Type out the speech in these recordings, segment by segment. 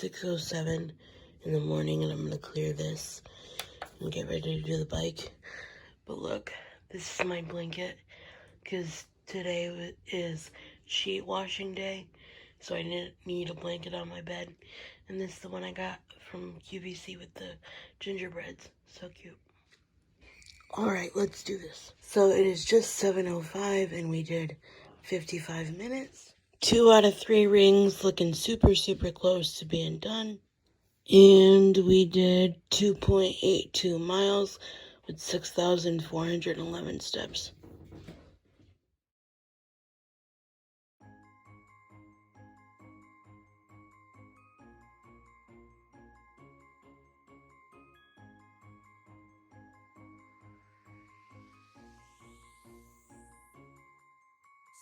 6:07 in the morning, and I'm gonna clear this and get ready to do the bike. But look, this is my blanket, because today is sheet washing day, so I didn't need a blanket on my bed. And this is the one I got from QVC with the gingerbreads. So cute. Alright, let's do this. So it is just 7:05 and we did 55 minutes. 2 out of 3 rings, looking super, super close to being done. And we did 2.82 miles with 6,411 steps.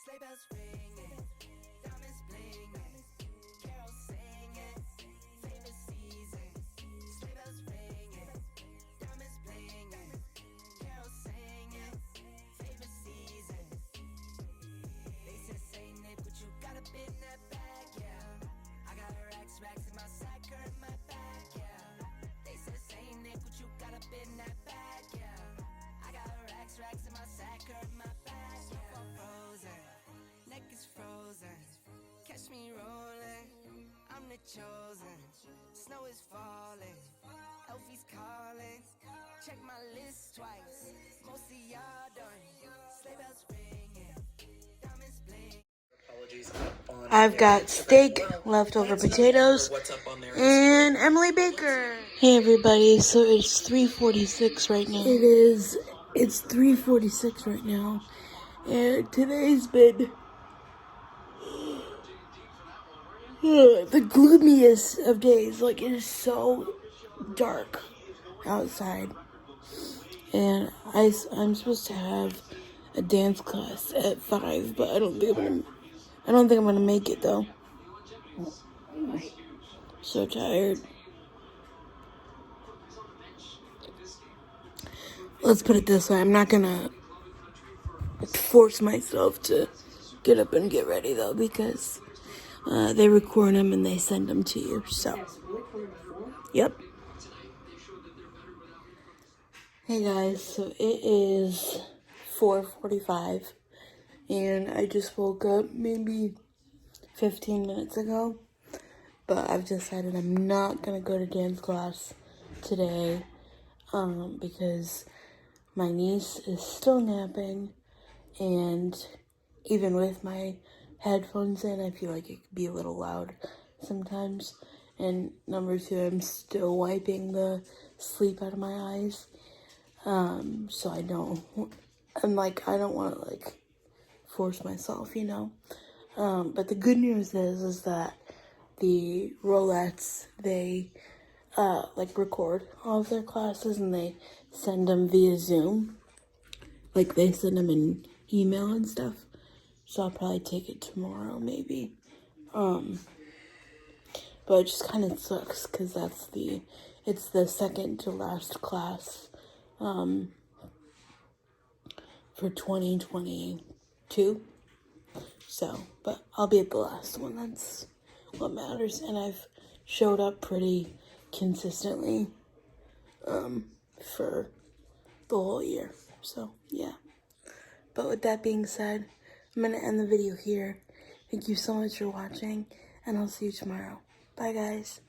Sleigh bells ringing, diamonds blinging, carols singing, favorite season. Sleigh bells ringing, diamonds blinging, carols singing, favorite season. They said Saint Nick, but you got a bit in that bag, yeah. I got racks in my sack or in my bag, yeah. They said Saint Nick, but you got a bit in that bag, yeah. I got racks in my sack or in my bag, yeah. Frozen. Neck is frozen, catch me rolling, I'm the chosen, snow is falling, Elfie's calling, check my list twice, most of y'all done, sleigh bells ringing, diamonds bling. I've got steak, leftover potatoes, and Emily Baker. Hey everybody, so it's 3:46 right now. It's 3:46 right now, and today's been the gloomiest of days. Like, it is so dark outside, and I'm supposed to have a dance class at 5, but I don't think I'm gonna make it though. So tired. Let's put it this way, I'm not gonna force myself to get up and get ready though, because they record them and they send them to you. So, yep. Hey guys, so it is 4:45 and I just woke up maybe 15 minutes ago, but I've decided I'm not gonna go to dance class today because my niece is still napping, and even with my headphones in, I feel like it could be a little loud sometimes. And number 2, I'm still wiping the sleep out of my eyes. So I don't want to force myself, you know. But the good news is that the Rolettes, they record all of their classes and they send them via Zoom. Like, they send them an email and stuff. So I'll probably take it tomorrow, maybe. But it just kind of sucks because it's the second to last class, for 2022. So, but I'll be at the last one. That's what matters. And I've showed up pretty consistently, for the whole year. So, yeah. But with that being said, I'm going to end the video here. Thank you so much for watching, and I'll see you tomorrow. Bye, guys.